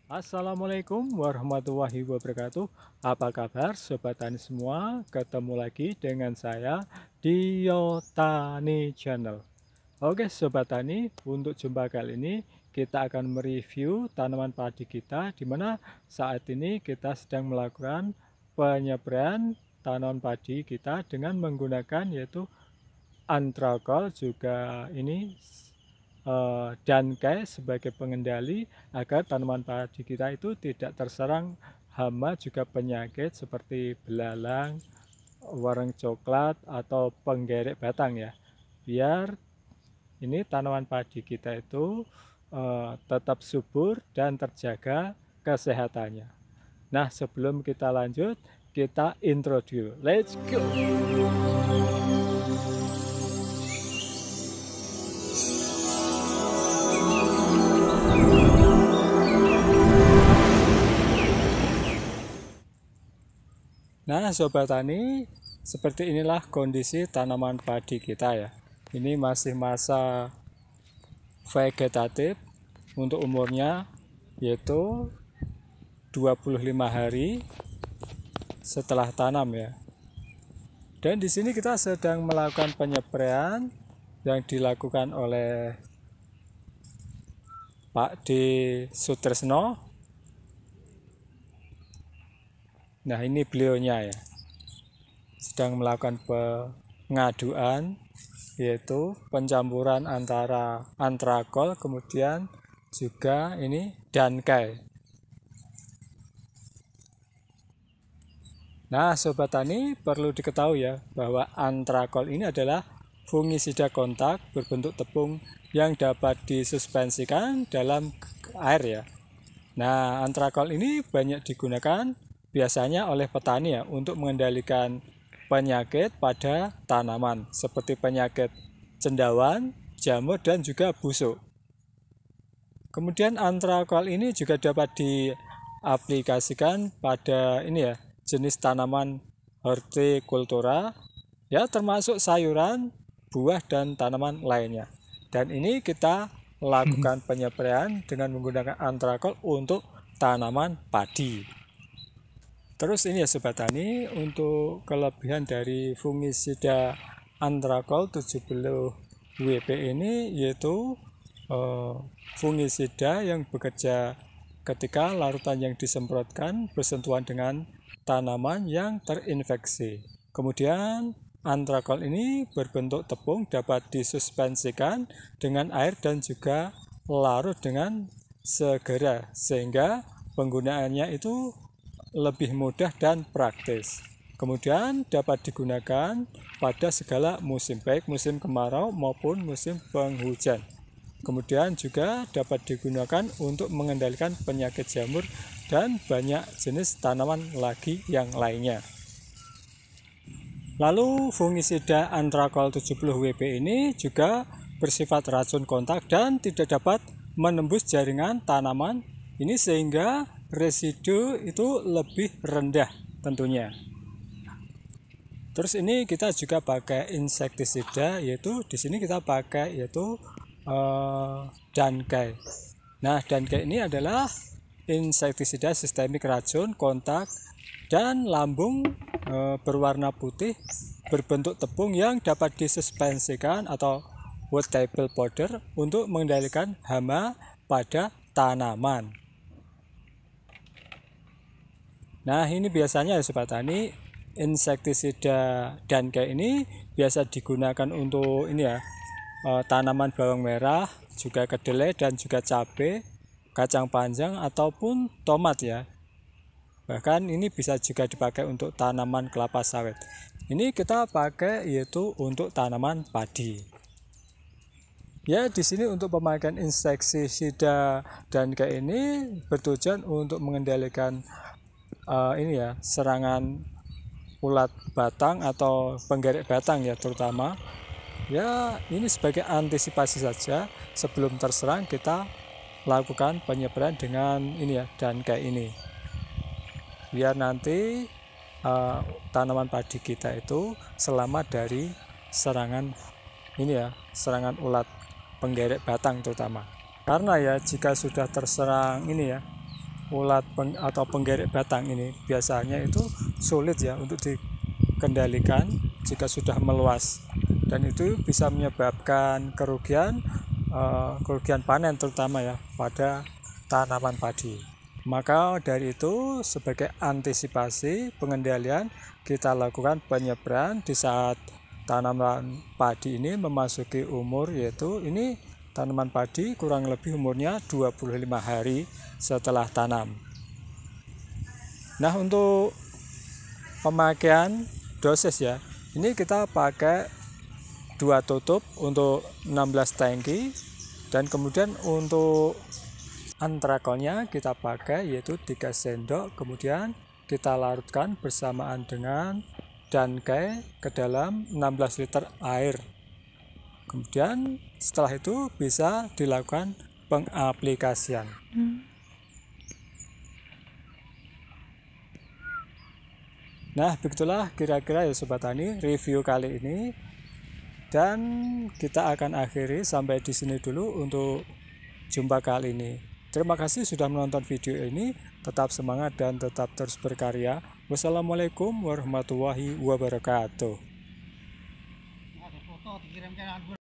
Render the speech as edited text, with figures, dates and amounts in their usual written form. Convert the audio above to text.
Assalamualaikum warahmatullahi wabarakatuh. Apa kabar Sobat Tani semua? Ketemu lagi dengan saya di Yotani Channel. Oke Sobat Tani, untuk jumpa kali ini kita akan mereview tanaman padi kita, di mana saat ini kita sedang melakukan penyepraian tanaman padi kita dengan menggunakan yaitu Antrakol, juga ini Dankei sebagai pengendali agar tanaman padi kita itu tidak terserang hama juga penyakit seperti belalang, wareng coklat atau penggerek batang ya. Biar ini tanaman padi kita itu tetap subur dan terjaga kesehatannya. Nah, sebelum kita lanjut, kita intro dulu. Let's go. Nah, Sobat Tani, seperti inilah kondisi tanaman padi kita ya. Ini masih masa vegetatif, untuk umurnya yaitu 25 hari setelah tanam ya. Dan di sini kita sedang melakukan penyepraian yang dilakukan oleh Pak D. Sutresno. Nah, ini beliaunya ya, sedang melakukan pengaduan, yaitu pencampuran antara Antrakol kemudian juga ini Dankei. Nah, Sobat Tani, perlu diketahui ya bahwa Antrakol ini adalah fungisida kontak berbentuk tepung yang dapat disuspensikan dalam air ya. Nah, Antrakol ini banyak digunakan biasanya oleh petani ya untuk mengendalikan penyakit pada tanaman seperti penyakit cendawan, jamur dan juga busuk. Kemudian Antrakol ini juga dapat diaplikasikan pada ini ya, jenis tanaman hortikultura ya, termasuk sayuran, buah dan tanaman lainnya. Dan ini kita lakukan penyepraian dengan menggunakan Antrakol untuk tanaman padi. Terus ini ya Sobat Tani, untuk kelebihan dari fungisida Antrakol 70 WP ini yaitu fungisida yang bekerja ketika larutan yang disemprotkan bersentuhan dengan tanaman yang terinfeksi. Kemudian Antrakol ini berbentuk tepung, dapat disuspensikan dengan air dan juga larut dengan segera, sehingga penggunaannya itu lebih mudah dan praktis. Kemudian dapat digunakan pada segala musim, baik musim kemarau maupun musim penghujan. Kemudian juga dapat digunakan untuk mengendalikan penyakit jamur dan banyak jenis tanaman lagi yang lainnya. Lalu fungisida Antrakol 70 WP ini juga bersifat racun kontak dan tidak dapat menembus jaringan tanaman ini, sehingga residu itu lebih rendah tentunya. Terus ini kita juga pakai insektisida, yaitu di sini kita pakai yaitu Dankei. Nah, Dankei ini adalah insektisida sistemik racun kontak dan lambung berwarna putih berbentuk tepung yang dapat disuspensikan atau watertable powder untuk mengendalikan hama pada tanaman. Nah, ini biasanya ya Sobat Tani, insektisida Dankei ini biasa digunakan untuk ini ya, tanaman bawang merah, juga kedelai dan juga cabai, kacang panjang ataupun tomat ya. Bahkan ini bisa juga dipakai untuk tanaman kelapa sawit. Ini kita pakai yaitu untuk tanaman padi. Ya, di sini untuk pemakaian insektisida Dankei ini bertujuan untuk mengendalikan ini ya, serangan ulat batang atau penggerek batang ya terutama. Ya, ini sebagai antisipasi saja sebelum terserang, kita lakukan penyepraian dengan ini ya, Dankei ini. Biar nanti tanaman padi kita itu selamat dari serangan ini ya, serangan ulat penggerek batang terutama. Karena ya jika sudah terserang ini ya, ulat atau penggerek batang ini biasanya itu sulit ya untuk dikendalikan jika sudah meluas, dan itu bisa menyebabkan kerugian panen terutama ya pada tanaman padi. Maka dari itu sebagai antisipasi pengendalian kita lakukan penyeberan di saat tanaman padi ini memasuki umur, yaitu ini tanaman padi kurang lebih umurnya 25 hari setelah tanam. Nah, untuk pemakaian dosis ya, ini kita pakai 2 tutup untuk 16 tangki, dan kemudian untuk antrakolnya kita pakai yaitu 3 sendok, kemudian kita larutkan bersamaan dengan dangkai ke dalam 16 liter air. Kemudian setelah itu bisa dilakukan pengaplikasian. Nah, begitulah kira-kira ya Sobat Tani review kali ini, dan kita akan akhiri sampai di sini dulu untuk jumpa kali ini. Terima kasih sudah menonton video ini. Tetap semangat dan tetap terus berkarya. Wassalamualaikum warahmatullahi wabarakatuh.